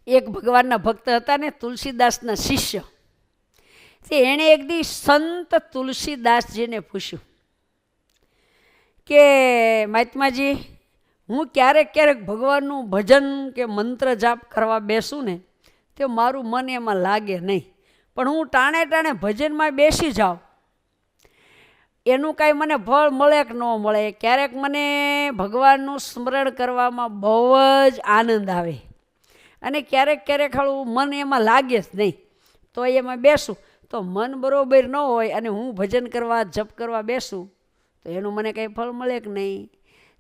એક ભગવાનના ભક્ત હતા ને, તુલસીદાસના શિષ્ય. તે એણે એક દી સંત તુલસીદાસજીને પૂછ્યું કે મહાત્માજી, હું ક્યારેક ક્યારેક ભગવાનનું ભજન કે મંત્ર જાપ કરવા બેસું ને તો મારું મન એમાં લાગે નહીં, પણ હું ટાણે ટાણે ભજનમાં બેસી જાઉં એનું કાંઈ મને ફળ મળે કે ન મળે. ક્યારેક મને ભગવાનનું સ્મરણ કરવામાં બહુ જ આનંદ આવે અને ક્યારેક ક્યારેક હાલું મન એમાં લાગે જ નહીં, તો એમાં બેસું તો મન બરાબર ન હોય અને હું ભજન કરવા જપ કરવા બેસું તો એનું મને કંઈ ફળ મળે કે નહીં.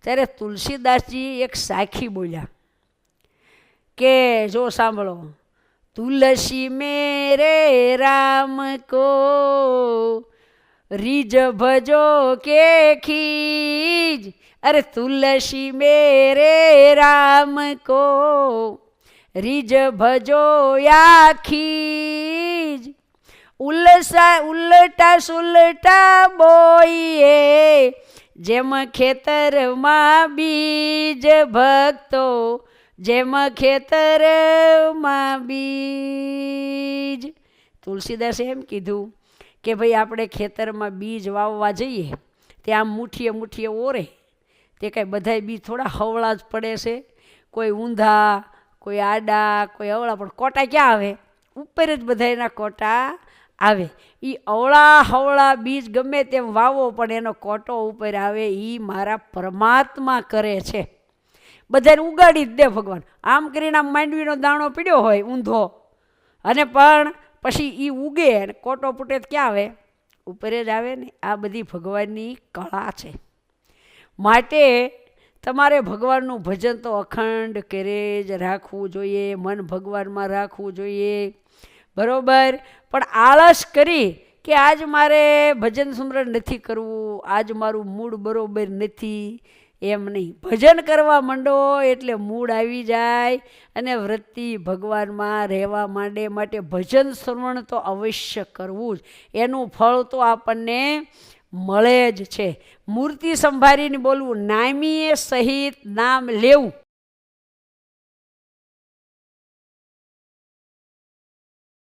ત્યારે તુલસીદાસજી એક સાખી બોલ્યા કે જો સાંભળો, તુલસી મેરે રામ કો રીજ ભજો કે ખીજ, અરે તુલસી મેરે રામ કો રીજ ભજો યા ખીજ, ઉલટા સુલટા બોઈએ જેમ ખેતરમાં બીજ ભક્તો, જેમ ખેતરમાં બીજ. તુલસીદાસે એમ કીધું કે ભાઈ આપણે ખેતરમાં બીજ વાવવા જઈએ ત્યાં આમ મુઠ્ઠીએ મુઠ્ઠીએ ઓરે તે કાંઈ બધાય બીજ થોડા હવળા જ પડે છે, કોઈ ઊંધા કોઈ આડા કોઈ અવળા, પણ કોટા ક્યાં આવે? ઉપર જ બધા એના કોટા આવે. એ અવળા હવળા બીજ ગમે તેમ વાવો પણ એનો કોટો ઉપર આવે. એ મારા પરમાત્મા કરે છે, બધાને ઉગાડી જ દે ભગવાન. આમ કરીને આમ માંડવીનો દાણો પીડ્યો હોય ઊંધો અને પણ પછી એ ઉગે અને કોટો ફૂટે ક્યાં આવે? ઉપર જ આવે ને. આ બધી ભગવાનની કળા છે. માટે તમારે ભગવાનનું ભજન તો અખંડ કરે જ રાખવું જોઈએ, મન ભગવાનમાં રાખવું જોઈએ, બરાબર. પણ આળસ કરી કે આજ મારે ભજન સ્મરણ નથી કરવું, આજ મારું મૂડ બરાબર નથી, એમ નહીં. ભજન કરવા માંડો એટલે મૂડ આવી જાય અને વૃત્તિ ભગવાનમાં રહેવા માંડે. માટે ભજન શ્રવણ તો અવશ્ય કરવું જ, એનું ફળ તો આપણને મળે જ છે. મૂર્તિ સંભાળીને બોલવું, નામીએ સહિત નામ લેવું,